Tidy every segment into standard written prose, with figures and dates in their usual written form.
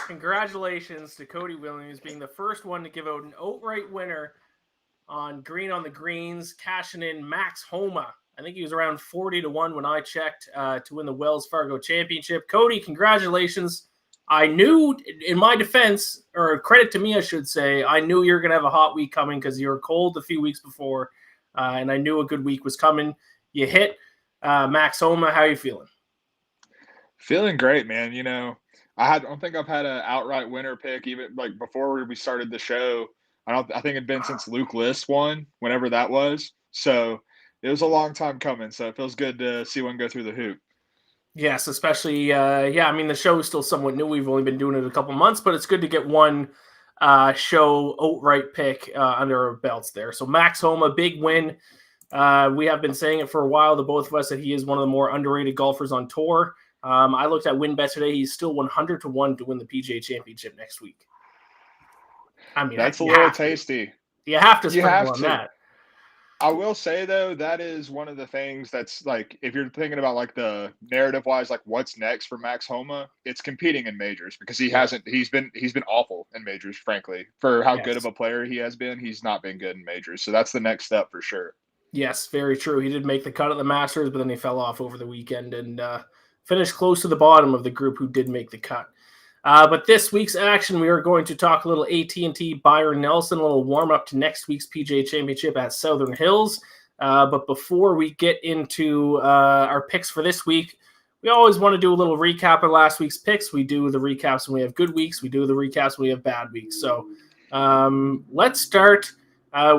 Congratulations to Cody Williams being the first one to give out an outright winner on Green on the Greens, cashing in Max Homa. I think he was around 40-1 when I checked to win the Wells Fargo Championship. Cody, congratulations. I knew, in my defense, or credit to me, I should say, I knew you were going to have a hot week coming because you were cold a few weeks before, and I knew a good week was coming. You hit Max Homa. How are you feeling? Feeling great, man. I don't think I've had an outright winner pick even like before we started the show. I think it'd been since Luke List won, whenever that was. So it was a long time coming. So it feels good to see one go through the hoop. Yes, especially, the show is still somewhat new. We've only been doing it a couple months, but it's good to get one show outright pick under our belts there. So Max Homa, big win. We have been saying it for a while, the both of us, that he is one of the more underrated golfers on tour. I looked at WinBet today. He's still 100-1 to win the PGA Championship next week. I mean, that's a little tasty. You have to sprinkle on that. I will say, though, that is one of the things that's like, if you're thinking about like the narrative wise, like what's next for Max Homa, it's competing in majors because he's been awful in majors, frankly, for how good of a player he has been. He's not been good in majors. So that's the next step for sure. Yes, very true. He did make the cut at the Masters, but then he fell off over the weekend and finished close to the bottom of the group who did make the cut. But this week's action, we are going to talk a little AT&T Byron Nelson, a little warm-up to next week's PGA Championship at Southern Hills. But before we get into our picks for this week, we always want to do a little recap of last week's picks. We do the recaps when we have good weeks. We do the recaps when we have bad weeks. So let's start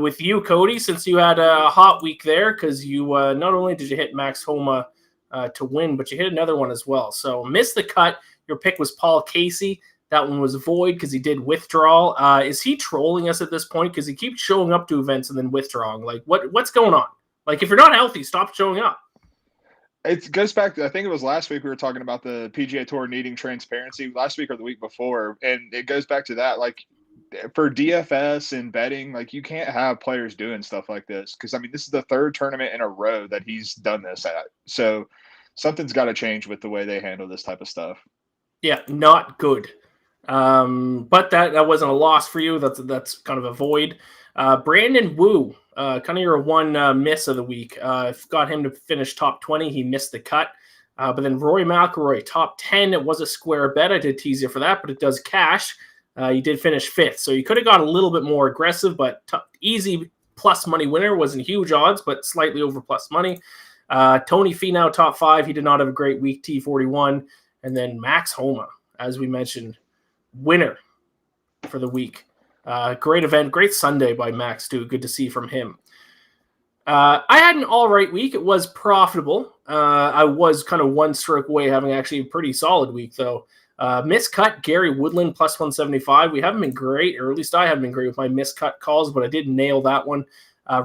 with you, Cody, since you had a hot week there because you not only did you hit Max Homa to win, but you hit another one as well. So missed the cut. Your pick was Paul Casey. That one was void because he did withdrawal. Is he trolling us at this point? Because he keeps showing up to events and then withdrawing. Like, what's going on? Like, if you're not healthy, stop showing up. It goes back to, I think it was last week we were talking about the PGA Tour needing transparency, last week or the week before, and it goes back to that. Like, for DFS and betting, like, you can't have players doing stuff like this because, I mean, this is the third tournament in a row that he's done this at. So something's got to change with the way they handle this type of stuff. Yeah, not good. But that wasn't a loss for you. That's kind of a void. Brandon Wu, kind of your one miss of the week. Got him to finish top 20. He missed the cut. But then Rory McIlroy, top 10. It was a square bet. I did tease you for that, but it does cash. You did finish 5th. So you could have got a little bit more aggressive, but easy plus money winner. Wasn't huge odds, but slightly over plus money. Tony Finau, top 5. He did not have a great week, T41. And then Max Homa, as we mentioned, winner for the week. Great event. Great Sunday by Max, too. Good to see from him. I had an all right week. It was profitable. I was kind of one stroke away, having actually a pretty solid week, though. Miscut, Gary Woodland, plus 175. We haven't been great, or at least I haven't been great with my miscut calls, but I did nail that one.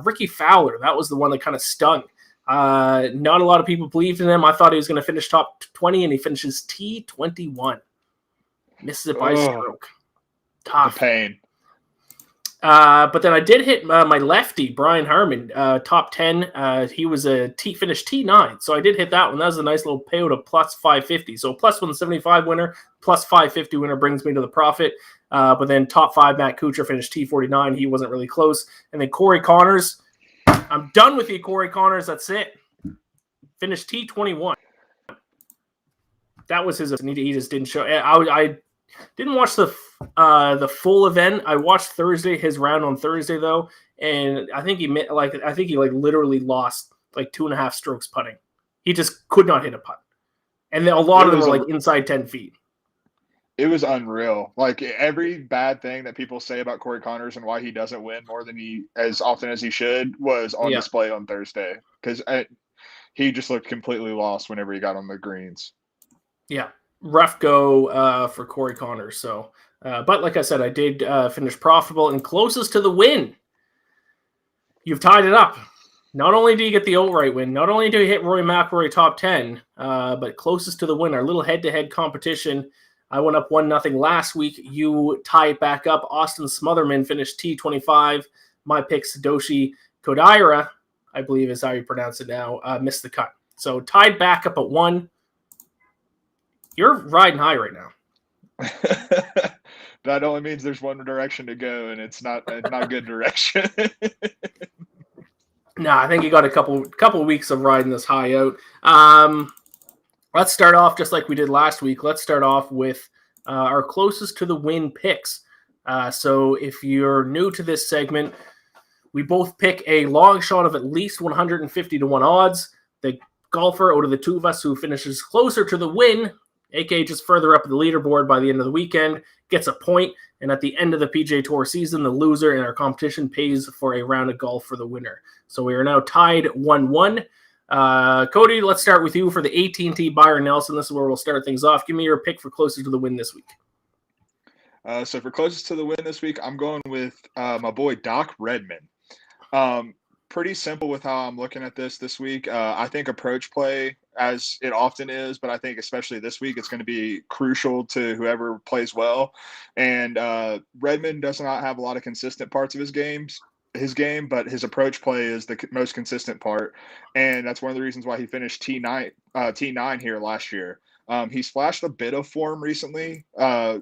Ricky Fowler, that was the one that kind of stung. Not a lot of people believed in him. I thought he was going to finish top 20, and he finishes T21. Misses it by a stroke. Tough. The pain. But then I did hit my lefty, Brian Harmon, top 10. He was finished T9, so I did hit that one. That was a nice little payout of plus 550. So plus 175 winner, plus 550 winner brings me to the profit. But then top 5, Matt Kuchar finished T49. He wasn't really close. And then Corey Connors. I'm done with you, Corey Connors. That's it. Finished T21. That was his. He just didn't show. I didn't watch the full event. I watched his round on Thursday though, and I think he literally lost like 2.5 strokes putting. He just could not hit a putt, and a lot of them were like inside 10 feet. It was unreal. Like every bad thing that people say about Corey Connors and why he doesn't win more than as often as he should was on display on Thursday because he just looked completely lost whenever he got on the greens. Yeah, rough go for Corey Connors. So, but like I said, I did finish profitable and closest to the win. You've tied it up. Not only do you get the outright win, not only do you hit Rory McIlroy top 10, but closest to the win. Our little head-to-head competition. I went up 1-0 last week. You tie it back up. Austin Smotherman finished T25. My pick, Sadoshi Kodaira, I believe is how you pronounce it now, missed the cut. So tied back up at 1. You're riding high right now. That only means there's one direction to go, and it's not a good direction. No, I think you got a couple weeks of riding this high out. Let's start off just like we did last week. Let's start off with our closest to the win picks. So if you're new to this segment, we both pick a long shot of at least 150 to 1 odds. The golfer out of the two of us who finishes closer to the win, aka just further up the leaderboard by the end of the weekend, gets a point. And at the end of the PGA Tour season, the loser in our competition pays for a round of golf for the winner. So we are now tied 1-1. Cody, let's start with you for the AT&T Byron Nelson. This is where we'll start things off. Give me your pick for closest to the win this week. So for closest to the win this week, I'm going with my boy Doc Redman. Pretty simple with how I'm looking at this week. I think approach play, as it often is, but I think especially this week, it's going to be crucial to whoever plays well. And Redman does not have a lot of consistent parts of his game, but his approach play is the most consistent part. And that's one of the reasons why he finished T9 here last year. He's flashed a bit of form recently.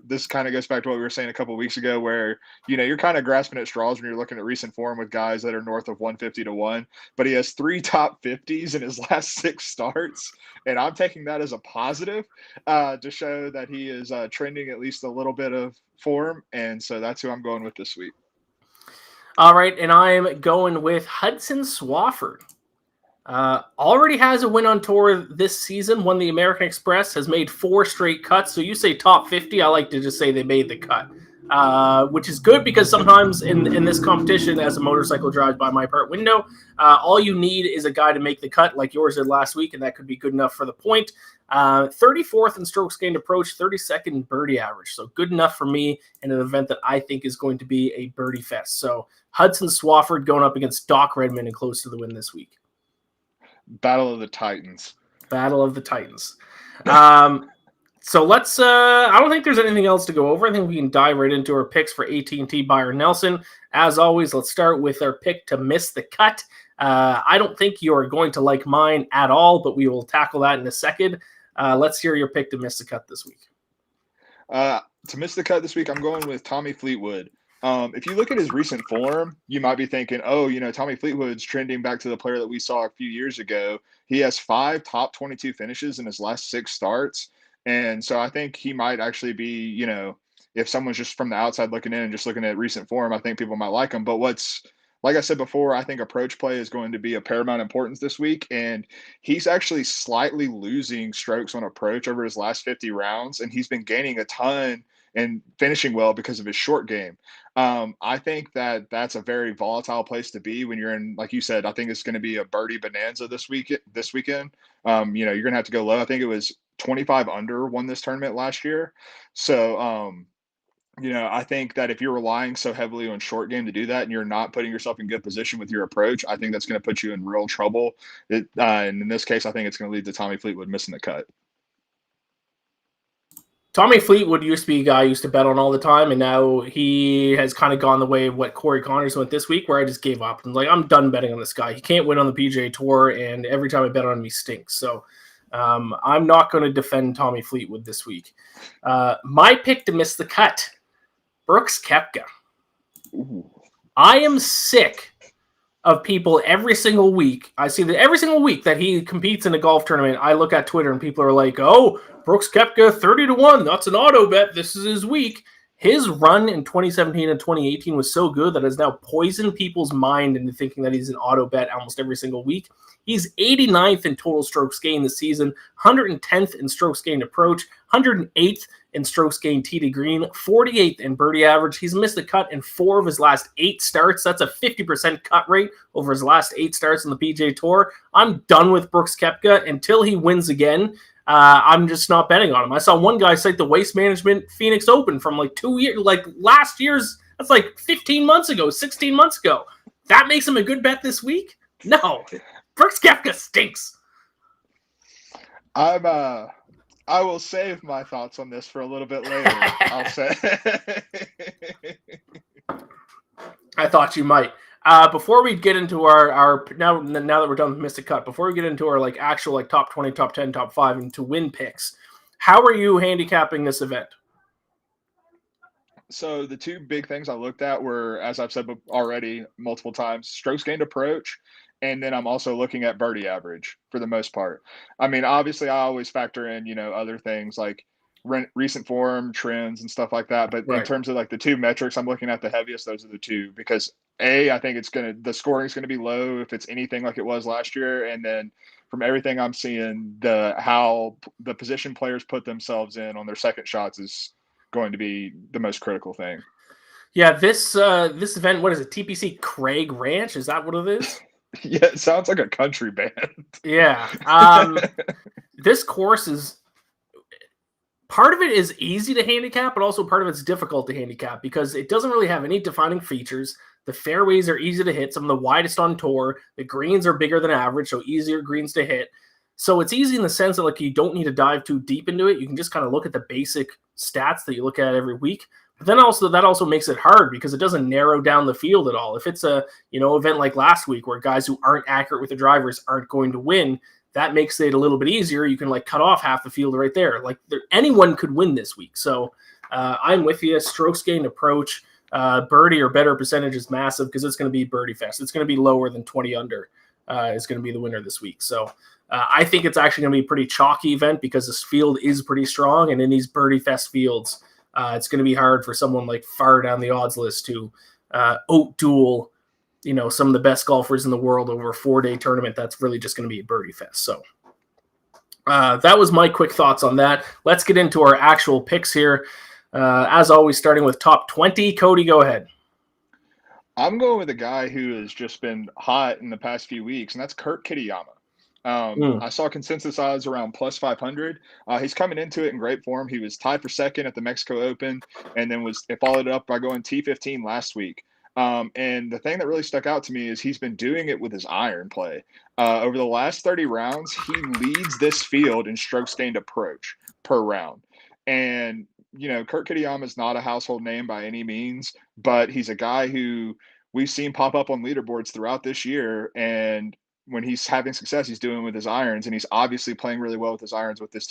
This kind of goes back to what we were saying a couple of weeks ago, where, you're kind of grasping at straws when you're looking at recent form with guys that are north of 150 to 1, but he has 3 top 50s in his last 6 starts. And I'm taking that as a positive to show that he is trending at least a little bit of form. And so that's who I'm going with this week. All right. And I'm going with Hudson Swafford. Already has a win on tour this season, won the American Express, has made 4 straight cuts. So you say top 50, I like to just say they made the cut, which is good because sometimes in this competition, as a motorcycle drives by my part window, all you need is a guy to make the cut like yours did last week, and that could be good enough for the point. 34th in strokes gained approach, 32nd in birdie average. So good enough for me in an event that I think is going to be a birdie fest. So Hudson Swafford going up against Doc Redman and close to the win this week. Battle of the Titans. Battle of the Titans. So let's, I don't think there's anything else to go over. I think we can dive right into our picks for AT&T Byron Nelson. As always, let's start with our pick to miss the cut. I don't think you're going to like mine at all, but we will tackle that in a second. Let's hear your pick to miss the cut this week. To miss the cut this week, I'm going with Tommy Fleetwood. If you look at his recent form, you might be thinking, Tommy Fleetwood's trending back to the player that we saw a few years ago. He has 5 top 22 finishes in his last 6 starts. And so I think he might actually be, if someone's just from the outside looking in and just looking at recent form, I think people might like him. But like I said before, I think approach play is going to be of paramount importance this week. And he's actually slightly losing strokes on approach over his last 50 rounds. And he's been gaining a ton and finishing well because of his short game. I think that's a very volatile place to be when you're in, like you said, I think it's going to be a birdie bonanza this weekend. You're going to have to go low. I think it was 25 under won this tournament last year. So, I think that if you're relying so heavily on short game to do that and you're not putting yourself in good position with your approach, I think that's going to put you in real trouble. And in this case, I think it's going to lead to Tommy Fleetwood missing the cut. Tommy Fleetwood used to be a guy I used to bet on all the time, and now he has kind of gone the way of what Corey Connors went this week, where I just gave up. I'm like, I'm done betting on this guy. He can't win on the PGA Tour, and every time I bet on him, he stinks. So I'm not going to defend Tommy Fleetwood this week. My pick to miss the cut, Brooks Koepka. Ooh. I am sick of people every single week. I see that every single week that he competes in a golf tournament, I look at Twitter and people are like, oh, Brooks Koepka 30 to 1. That's an auto bet. This is his week. His run in 2017 and 2018 was so good that has now poisoned people's mind into thinking that he's an auto bet almost every single week. He's 89th in total strokes gained this season, 110th in strokes gained approach, 108th in strokes gained tee to green, 48th in birdie average. He's missed the cut in 4 of his last 8 starts. That's a 50% cut rate over his last 8 starts on the PGA Tour. I'm done with Brooks Koepka until he wins again. I'm just not betting on him. I saw one guy cite the Waste Management Phoenix Open from like 2 years, like last year's. That's like 15 months ago, 16 months ago. That makes him a good bet this week? No. Brooks Koepka stinks. I will save my thoughts on this for a little bit later. I'll say. I thought you might. Before we get into our now that we're done with Missed Cut, before we get into our actual top 20, top 10, top 5, and to win picks, how are you handicapping this event? So the two big things I looked at were, as I've said already multiple times, strokes gained approach, and then I'm also looking at birdie average for the most part. I mean, obviously, I always factor in, other things like recent form, trends, and stuff like that. But in Right. terms of like the two metrics I'm looking at the heaviest, those are the two because I think the scoring is gonna be low if it's anything like it was last year, and then from everything I'm seeing, how the position players put themselves in on their second shots is going to be the most critical thing. Yeah, this event, what is it? TPC Craig Ranch? Is that what it is? Yeah, it sounds like a country band. Yeah. This course is part of it is easy to handicap, but also part of it's difficult to handicap because it doesn't really have any defining features. The fairways are easy to hit, some of the widest on tour. The greens are bigger than average, so easier greens to hit. So it's easy in the sense that like you don't need to dive too deep into it. You can just kind of look at the basic stats that you look at every week. But then that also makes it hard because it doesn't narrow down the field at all. If it's a event like last week where guys who aren't accurate with the drivers aren't going to win, that makes it a little bit easier. You can like cut off half the field right there. Like anyone could win this week. So I'm with you. Strokes gained approach, birdie or better percentage is massive because it's going to be birdie fest. It's going to be lower than 20 under. Is going to be the winner this week. So I think it's actually going to be a pretty chalky event because this field is pretty strong. And in these birdie fest fields, it's going to be hard for someone like far down the odds list to out-duel some of the best golfers in the world over a 4-day tournament. That's really just going to be a birdie fest. So that was my quick thoughts on that. Let's get into our actual picks here. As always, starting with top 20. Cody, go ahead. I'm going with a guy who has just been hot in the past few weeks, and that's Kurt Kitayama. I saw consensus odds around plus 500. He's coming into it in great form. He was tied for second at the Mexico Open, and then it followed up by going T15 last week. And the thing that really stuck out to me is he's been doing it with his iron play. Over the last 30 rounds, he leads this field in strokes gained approach per round. And, Kurt Kitayama is not a household name by any means, but he's a guy who we've seen pop up on leaderboards throughout this year. And when he's having success, he's doing with his irons, and he's obviously playing really well with his irons with this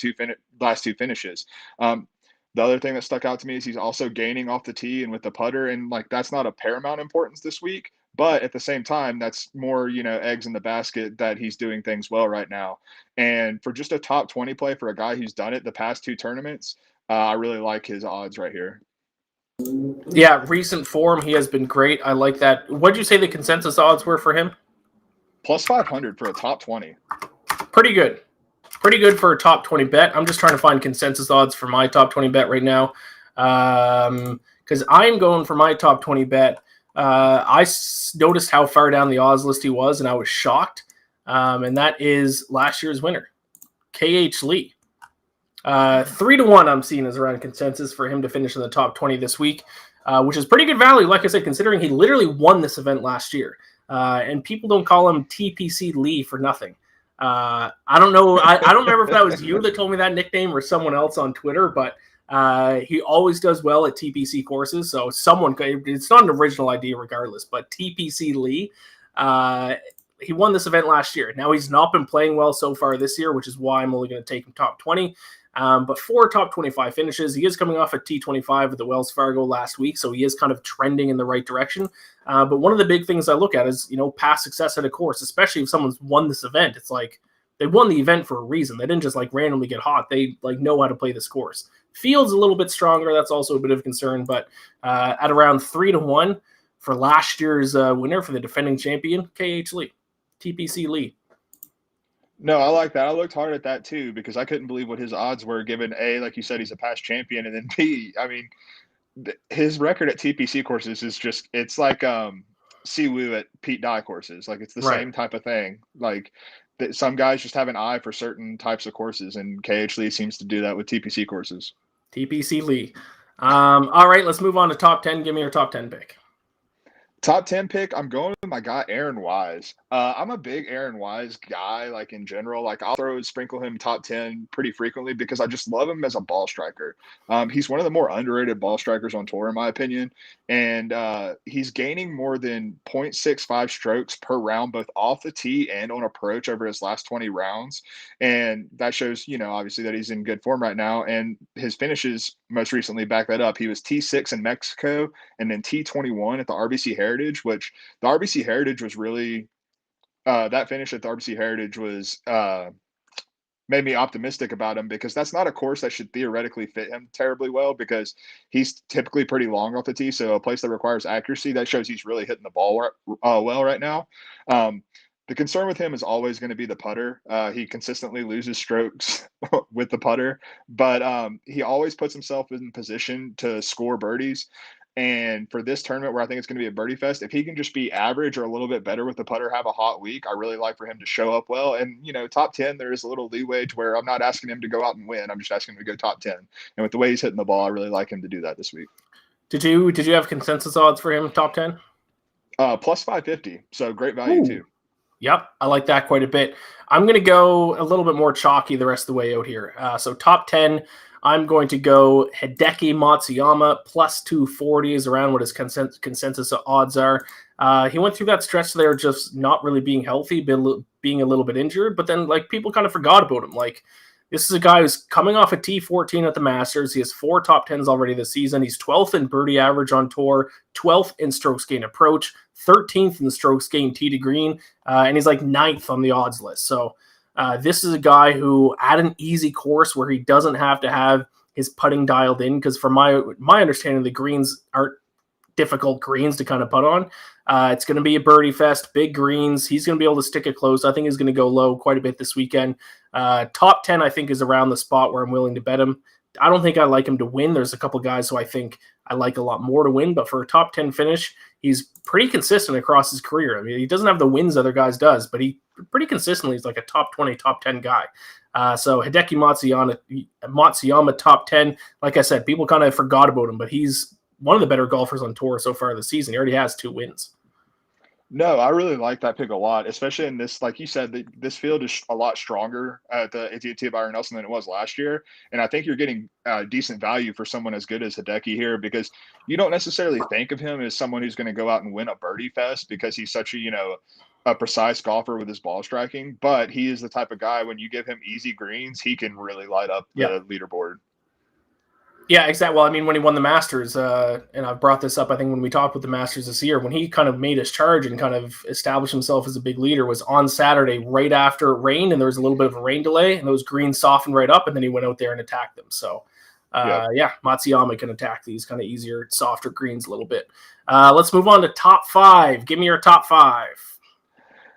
last two finishes. The other thing that stuck out to me is he's also gaining off the tee and with the putter, and like that's not a paramount importance this week, but at the same time, that's more eggs in the basket that he's doing things well right now. And for just a top 20 play for a guy who's done it the past two tournaments, I really like his odds right here. Yeah, recent form, he has been great. I like that. What did you say the consensus odds were for him? Plus 500 for a top 20. Pretty good. Pretty good for a top 20 bet. I'm just trying to find consensus odds for my top 20 bet right now. Because I'm going for my top 20 bet. I noticed how far down the odds list he was, and I was shocked. And that is last year's winner, KH Lee. 3-1 I'm seeing is around consensus for him to finish in the top 20 this week, which is pretty good value, like I said, considering he literally won this event last year. And people don't call him TPC Lee for nothing. I don't know. I don't remember if that was you that told me that nickname or someone else on Twitter, but he always does well at TPC courses. So it's not an original idea regardless, but TPC Lee, he won this event last year. Now he's not been playing well so far this year, which is why I'm only going to take him top 20. But 4 top 25 finishes. He is coming off a T25 at the Wells Fargo last week, so he is kind of trending in the right direction. But one of the big things I look at is, past success at a course, especially if someone's won this event. It's like they won the event for a reason. They didn't just like randomly get hot. They know how to play this course. Field's a little bit stronger. That's also a bit of concern, but at around 3-1 for last year's winner for the defending champion, KH Lee, TPC Lee. No, I like that. I looked hard at that too because I couldn't believe what his odds were given A, like you said, he's a past champion, and then B, I mean, his record at TPC courses is just, it's like Siwoo at Pete Dye courses. Like it's the same type of thing. Like some guys just have an eye for certain types of courses, and KH Lee seems to do that with TPC courses. TPC Lee. All right, let's move on to top 10. Give me your top 10 pick. Top 10 pick, I'm going with my guy, Aaron Wise. I'm a big Aaron Wise guy, like in general. Like I'll sprinkle him top 10 pretty frequently because I just love him as a ball striker. He's one of the more underrated ball strikers on tour, in my opinion. And he's gaining more than 0.65 strokes per round, both off the tee and on approach over his last 20 rounds. And that shows, obviously that he's in good form right now. And his finishes most recently backed that up. He was T6 in Mexico and then T21 at the RBC Heritage, which the RBC Heritage was really that finish at the RBC Heritage was made me optimistic about him because that's not a course that should theoretically fit him terribly well because he's typically pretty long off the tee. So a place that requires accuracy, that shows he's really hitting the ball well right now. The concern with him is always going to be the putter. He consistently loses strokes with the putter, but he always puts himself in position to score birdies. And for this tournament where I think it's going to be a birdie fest, if he can just be average or a little bit better with the putter, have a hot week, I really like for him to show up well. And, top 10, there is a little leeway to where I'm not asking him to go out and win. I'm just asking him to go top 10. And with the way he's hitting the ball, I really like him to do that this week. Did you have consensus odds for him top 10? Plus 550. So great value too. Yep, I like that quite a bit. I'm going to go a little bit more chalky the rest of the way out here. So top 10, I'm going to go Hideki Matsuyama, plus 240 is around what his consensus odds are. He went through that stretch there just not really being healthy, being a little bit injured, but then people kind of forgot about him. This is a guy who's coming off a T14 at the Masters. He has 4 top 10s already this season. He's 12th in birdie average on tour, 12th in strokes gained approach, 13th in the strokes gained tee to green, and he's 9th on the odds list. So this is a guy who, at an easy course where he doesn't have to have his putting dialed in, because from my understanding, the greens aren't difficult greens to kind of putt on. It's going to be a birdie fest, big greens. He's going to be able to stick it close. I think he's going to go low quite a bit this weekend. Top 10, I think, is around the spot where I'm willing to bet him. I don't think I like him to win. There's a couple guys who I think I like a lot more to win, but for a top 10 finish, he's pretty consistent across his career. I mean, he doesn't have the wins other guys does, but he pretty consistently is a top 20, top 10 guy. So Hideki Matsuyama top 10. Like I said, people kind of forgot about him, but he's one of the better golfers on tour so far this season. He already has 2 wins. No, I really like that pick a lot, especially in this, like you said, this field is a lot stronger at the AT&T Byron Nelson than it was last year. And I think you're getting decent value for someone as good as Hideki here because you don't necessarily think of him as someone who's going to go out and win a birdie fest because he's such a precise golfer with his ball striking. But he is the type of guy, when you give him easy greens, he can really light up the leaderboard. Yeah, exactly. Well, I mean, when he won the Masters, and I've brought this up, I think when we talked with the Masters this year, when he kind of made his charge and kind of established himself as a big leader was on Saturday right after it rained, and there was a little bit of a rain delay, and those greens softened right up, and then he went out there and attacked them. So, Matsuyama can attack these kind of easier, softer greens a little bit. Let's move on to top 5. Give me your top 5.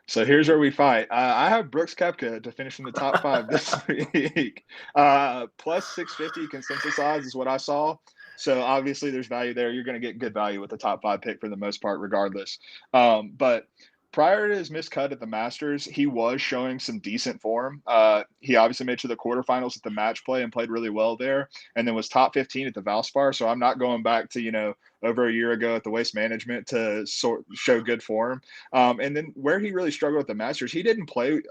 So here's where we fight. I have Brooks Koepka to finish in the top 5 this week. Plus 650 consensus odds is what I saw. So obviously there's value there. You're going to get good value with the top 5 pick for the most part, regardless. But prior to his missed cut at the Masters, he was showing some decent form. He obviously made it to the quarterfinals at the match play and played really well there, and then was top 15 at the Valspar. So I'm not going back to, over a year ago at the Waste Management to show good form. And then where he really struggled at the Masters, he didn't play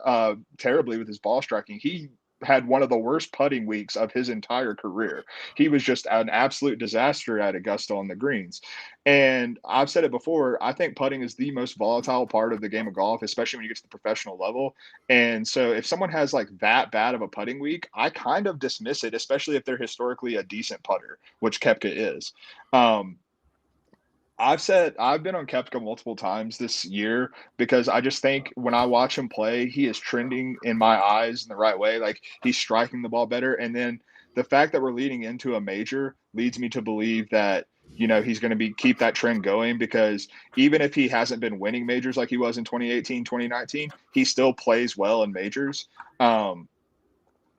terribly with his ball striking. He had one of the worst putting weeks of his entire career. He was just an absolute disaster at Augusta on the greens. And I've said it before, I think putting is the most volatile part of the game of golf, especially when you get to the professional level. And so if someone has that bad of a putting week, I kind of dismiss it, especially if they're historically a decent putter, which Koepka is. I've been on Koepka multiple times this year because I just think when I watch him play, he is trending in my eyes in the right way. He's striking the ball better. And then the fact that we're leading into a major leads me to believe that, he's going to keep that trend going because even if he hasn't been winning majors like he was in 2018, 2019, he still plays well in majors.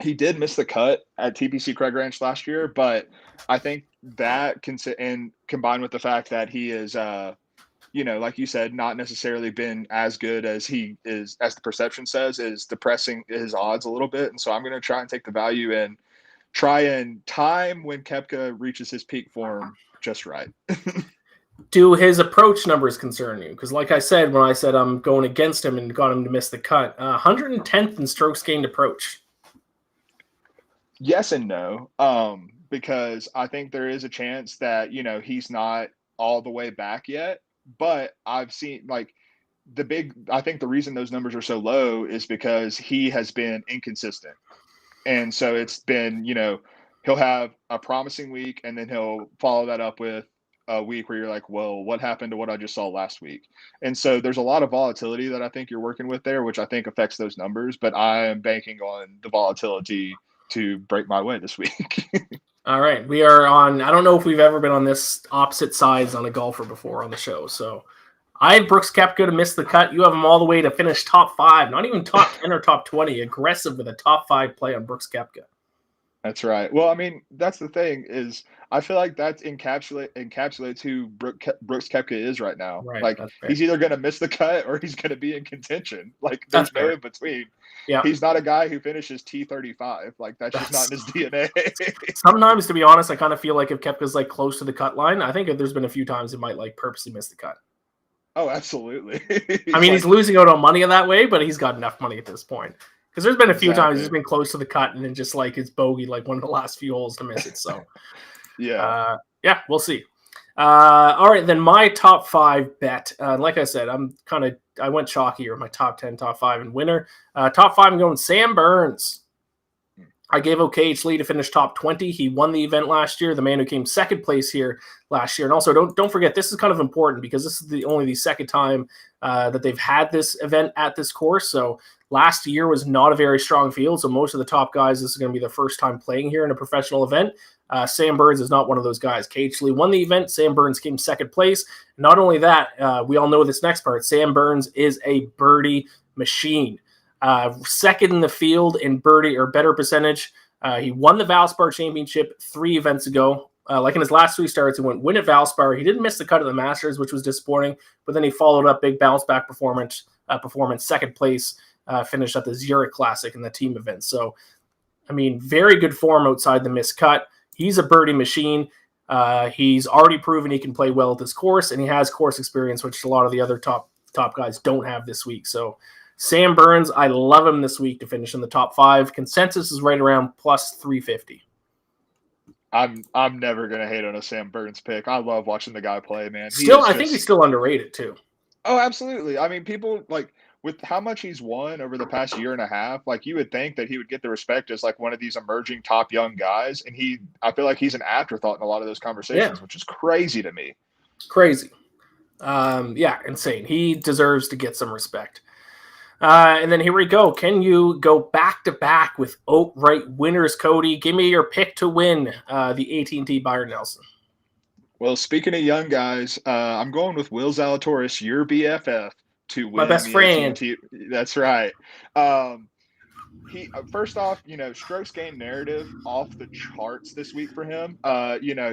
He did miss the cut at TPC Craig Ranch last year, but I think that and combined with the fact that he is, like you said, not necessarily been as good as he is, as the perception says, is depressing his odds a little bit. And so I'm going to try and take the value and try and time when Koepka reaches his peak form just right. Do his approach numbers concern you? Because like I said, when I said I'm going against him and got him to miss the cut, 110th in strokes gained approach. Yes and no, because I think there is a chance that, he's not all the way back yet, but I've seen I think the reason those numbers are so low is because he has been inconsistent. And so it's been, he'll have a promising week, and then he'll follow that up with a week where you're like, well, what happened to what I just saw last week? And so there's a lot of volatility that I think you're working with there, which I think affects those numbers. But I am banking on the volatility to break my way this week. All right. We are on, I don't know if we've ever been on this opposite sides on a golfer before on the show. So I had Brooks Koepka to miss the cut. You have him all the way to finish top 5, not even top 10 or top 20. Aggressive with a top 5 play on Brooks Koepka. That's right. Well, I mean, that's the thing is I feel like that encapsulates who Brooks Koepka is right now. Right. Like he's either going to miss the cut or he's going to be in contention. Like there's no in between. Yeah. He's not a guy who finishes T35. Like that's just not in his DNA. Sometimes, to be honest, I kind of feel like if Koepka's like close to the cut line, I think there's been a few times he might like purposely miss the cut. Oh, absolutely. I mean, he's losing out on money in that way, but he's got enough money at this point. Because there's been a few times he's been close to the cut and then just like it's bogey like one of the last few holes to miss it. So, yeah, we'll see. All right, then my top 5 bet. Like I said, I went chalky here. My top 10, top 5, and winner. Top 5, I'm going Sam Burns. I gave OKH to finish top 20. He won the event last year. The man who came second place here last year. And also, don't forget, this is kind of important because this is only the second time that they've had this event at this course. So last year was not a very strong field. So most of the top guys, this is going to be their first time playing here in a professional event. Sam Burns is not one of those guys. KH Lee won the event. Sam Burns came second place. Not only that, we all know this next part. Sam Burns is a birdie machine. Second in the field in birdie or better percentage. He won the Valspar Championship 3 events ago. Like in his last 3 starts, he went win at Valspar. He didn't miss the cut at the Masters, which was disappointing, but then he followed up big bounce back performance, second place, finished at the Zurich Classic in the team event. So, I mean, very good form outside the missed cut. He's a birdie machine. He's already proven he can play well at this course, and he has course experience, which a lot of the other top guys don't have this week. So, Sam Burns, I love him this week to finish in the top 5. Consensus is right around plus 350. I'm never gonna hate on a Sam Burns pick. I love watching the guy play, man. I think he's still underrated too. Oh, absolutely. I mean, people like with how much he's won over the past year and a half, like you would think that he would get the respect as like one of these emerging top young guys, and I feel like he's an afterthought in a lot of those conversations, which is crazy to me. Crazy. Insane. He deserves to get some respect. And then here we go. Can you go back-to-back with outright winners, Cody? Give me your pick to win the AT&T Byron Nelson. Well, speaking of young guys, I'm going with Will Zalatoris, your BFF, to win. My best friend. AT&T. That's right. He first off, strokes gained narrative off the charts this week for him.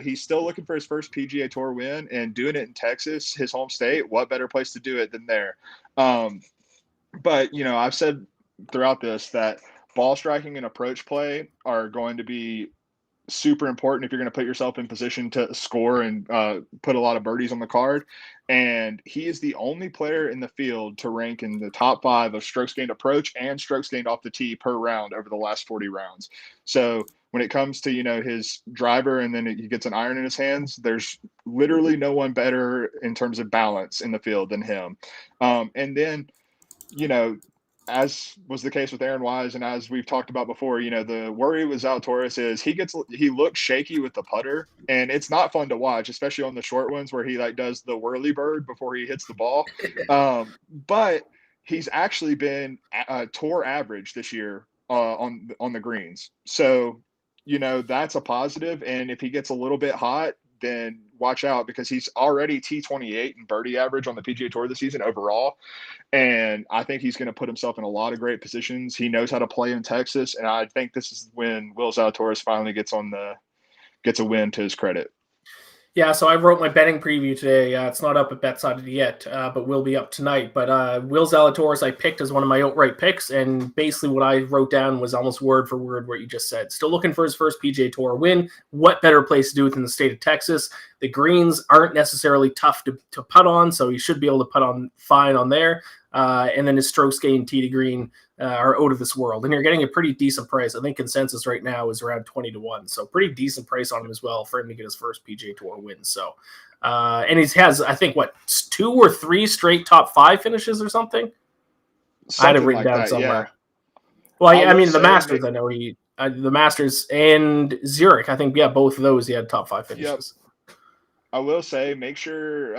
He's still looking for his first PGA Tour win and doing it in Texas, his home state. What better place to do it than there? But, I've said throughout this that ball striking and approach play are going to be super important if you're going to put yourself in position to score and put a lot of birdies on the card. And he is the only player in the field to rank in the top 5 of strokes gained approach and strokes gained off the tee per round over the last 40 rounds. So when it comes to, his driver and then he gets an iron in his hands, there's literally no one better in terms of balance in the field than him. And then, as was the case with Aaron Wise, and as we've talked about before, the worry with Zalatoris is he looks shaky with the putter, and it's not fun to watch, especially on the short ones where he does the whirly bird before he hits the ball. But he's actually been tour average this year on the greens, so that's a positive. And if he gets a little bit hot, then watch out because he's already T28 in birdie average on the PGA Tour this season overall. And I think he's going to put himself in a lot of great positions. He knows how to play in Texas. And I think this is when Will Zalatoris finally gets a win to his credit. Yeah, so I wrote my betting preview today. It's not up at BetSided yet, but will be up tonight. But Will Zalatoris I picked as one of my outright picks, and basically what I wrote down was almost word for word what you just said. Still looking for his first PGA Tour win. What better place to do it than the state of Texas? The greens aren't necessarily tough to putt on, so he should be able to putt on fine on there. And then his strokes gained tee to green are out of this world. And you're getting a pretty decent price. I think consensus right now is around 20-1. So pretty decent price on him as well for him to get his first PGA Tour win. So, and he has, I think, 2 or 3 straight top 5 finishes or something? I had it written down somewhere. Yeah. Well, I mean, the Masters, I know the Masters and Zurich. I think, yeah, both of those he had top 5 finishes. Yep. I will say, make sure,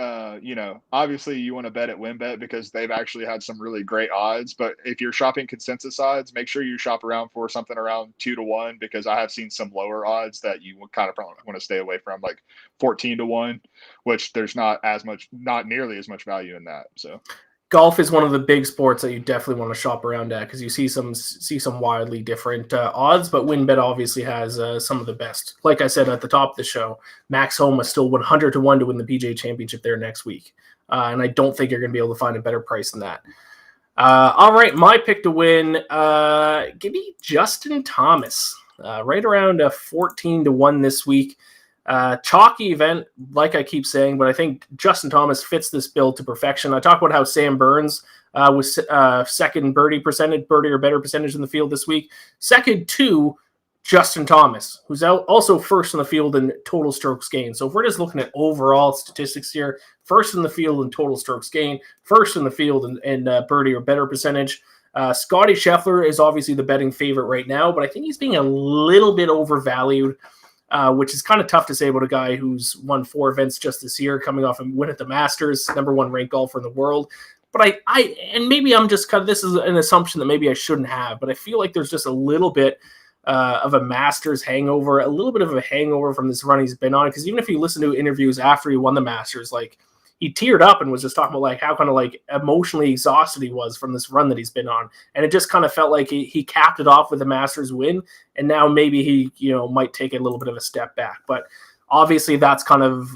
obviously you want to bet at WinBet because they've actually had some really great odds. But if you're shopping consensus odds, make sure you shop around for something around 2-1 because I have seen some lower odds that you kind of want to stay away from, like 14-1, which there's not nearly as much value in that. So. Golf is one of the big sports that you definitely want to shop around at because you see some wildly different odds, but WinBet obviously has some of the best. Like I said at the top of the show, Max Homa is still 100-1 to win the PGA Championship there next week, and I don't think you're going to be able to find a better price than that. All right, my pick to win, give me Justin Thomas, right around 14-1 this week. Chalky event, like I keep saying, but I think Justin Thomas fits this bill to perfection. I talked about how Sam Burns was second birdie or better percentage in the field this week. Second to Justin Thomas, who's also first in the field in total strokes gained. So if we're just looking at overall statistics here, first in the field in total strokes gained, first in the field in birdie or better percentage. Scotty Scheffler is obviously the betting favorite right now, but I think he's being a little bit overvalued. Which is kind of tough to say about a guy who's won 4 events just this year, coming off a win at the Masters, number 1 ranked golfer in the world. But and maybe I'm just this is an assumption that maybe I shouldn't have, but I feel like there's just a little bit of a Masters hangover, a little bit of a hangover from this run he's been on. Because even if you listen to interviews after he won the Masters, like he teared up and was just talking about like how kind of like emotionally exhausted he was from this run that he's been on. And it just kind of felt like he capped it off with a Masters win. And now maybe he, might take a little bit of a step back. But obviously that's kind of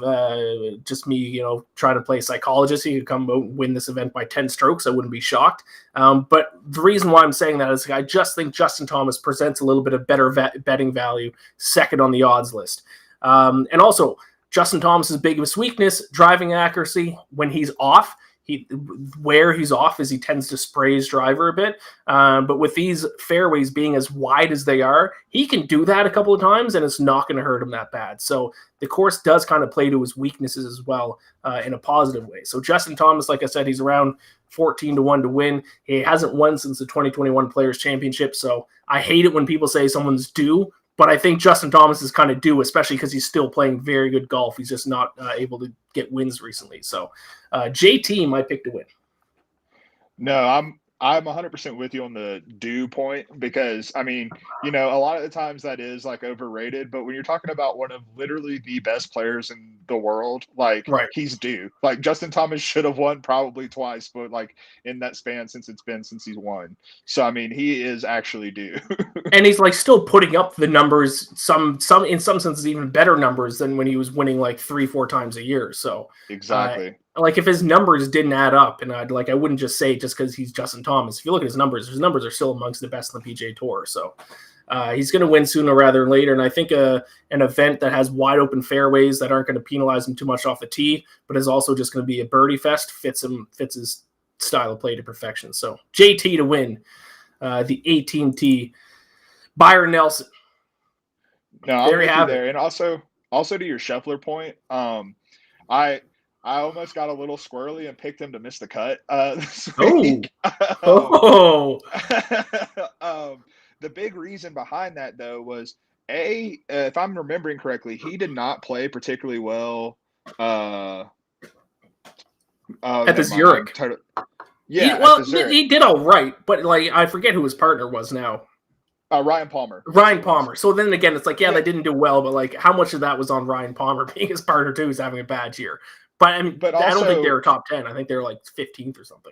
just me, trying to play psychologist. He could come out and win this event by 10 strokes. I wouldn't be shocked. But the reason why I'm saying that is I just think Justin Thomas presents a little bit of better betting value, second on the odds list. And also, Justin Thomas's biggest weakness, driving accuracy. When he's off, where he's off is he tends to spray his driver a bit. But with these fairways being as wide as they are, he can do that a couple of times, and it's not going to hurt him that bad. So the course does kind of play to his weaknesses as well in a positive way. So Justin Thomas, like I said, he's around 14-1 to win. He hasn't won since the 2021 Players Championship. So I hate it when people say someone's due. But I think Justin Thomas is kind of due, especially because he's still playing very good golf. He's just not able to get wins recently. So JT, my pick to win. No, I'm 100% with you on the due point because, a lot of the times that is like overrated. But when you're talking about one of literally the best players in the world, like right. He's due. Like Justin Thomas should have won probably twice, but like in that span since he's won. So, he is actually due. And he's like still putting up the numbers, some in some senses even better numbers than when he was winning like 3-4 times a year. So exactly. Like if his numbers didn't add up, and I wouldn't just say just because he's Justin Thomas. If you look at his numbers are still amongst the best in the PGA Tour. So he's going to win sooner rather than later. And I think an event that has wide open fairways that aren't going to penalize him too much off the tee, but is also just going to be a birdie fest fits his style of play to perfection. So JT to win the AT&T Byron Nelson. No, there you have it. And also to your Scheffler point, I almost got a little squirrely and picked him to miss the cut this week. The big reason behind that, though, was if I'm remembering correctly, he did not play particularly well at the Zurich. Yeah, he did all right, but like I forget who his partner was now. Ryan Palmer. So then again, it's like, they didn't do well, but like how much of that was on Ryan Palmer being his partner too, who's having a bad year. But I don't think they were top 10. I think they were like 15th or something.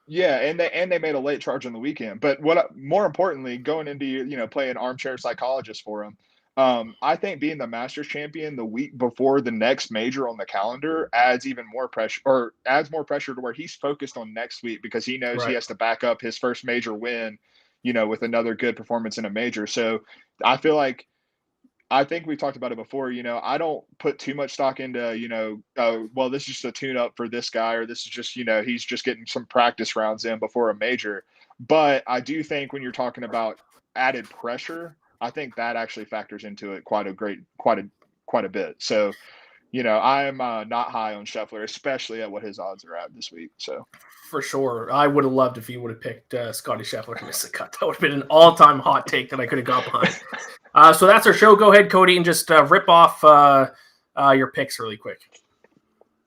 Yeah, and they made a late charge on the weekend. But more importantly, going into playing armchair psychologist for him, I think being the Masters champion the week before the next major on the calendar adds more pressure to where he's focused on next week because he knows he has to back up his first major win, with another good performance in a major. So I think we talked about it before, I don't put too much stock into, this is just a tune up for this guy, or this is just, he's just getting some practice rounds in before a major. But I do think when you're talking about added pressure, I think that actually factors into it quite a bit. So, I'm not high on Scheffler, especially at what his odds are at this week. So for sure, I would have loved if he would have picked Scotty Scheffler to miss the cut. That would have been an all-time hot take that I could have got behind. So that's our show. Go ahead, Cody, and just rip off your picks really quick.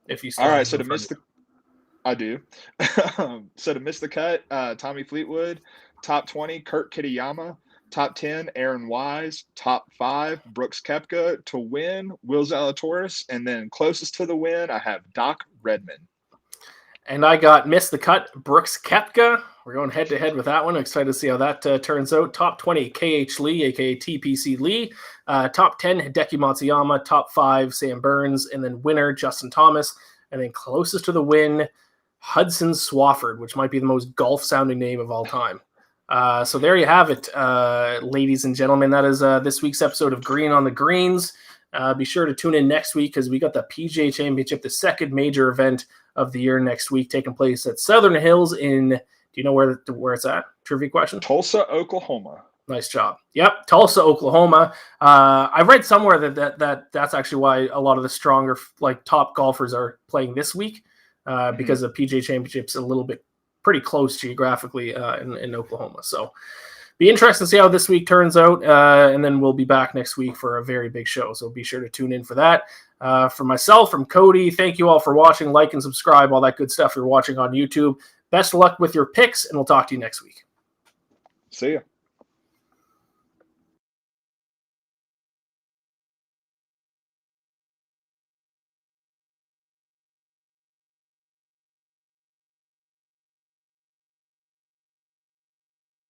If you still all right, so to miss the, I do. So to miss the cut, Tommy Fleetwood, top 20, Kurt Kitayama, top 10, Aaron Wise, top 5, Brooks Koepka. To win, Will Zalatoris, and then closest to the win, I have Doc Redman. And I got missed the cut, Brooks Koepka. We're going head-to-head with that one. I'm excited to see how that turns out. Top 20, KH Lee, a.k.a. TPC Lee. Top 10, Hideki Matsuyama. Top 5, Sam Burns. And then winner, Justin Thomas. And then closest to the win, Hudson Swafford, which might be the most golf-sounding name of all time. So there you have it, ladies and gentlemen. That is this week's episode of Green on the Greens. Be sure to tune in next week because we got the PGA Championship, the second major event of the year next week, taking place at Southern Hills in, do you know where it's at? Trivia question? Tulsa, Oklahoma. Nice job. Yep, Tulsa, Oklahoma. I read somewhere that's actually why a lot of the stronger, like, top golfers are playing this week because the PGA Championship's a little bit pretty close geographically in Oklahoma. So be interesting to see how this week turns out, and then we'll be back next week for a very big show. So be sure to tune in for that. For myself, from Cody, thank you all for watching. Like and subscribe, all that good stuff you're watching on YouTube. Best of luck with your picks, and we'll talk to you next week. See ya.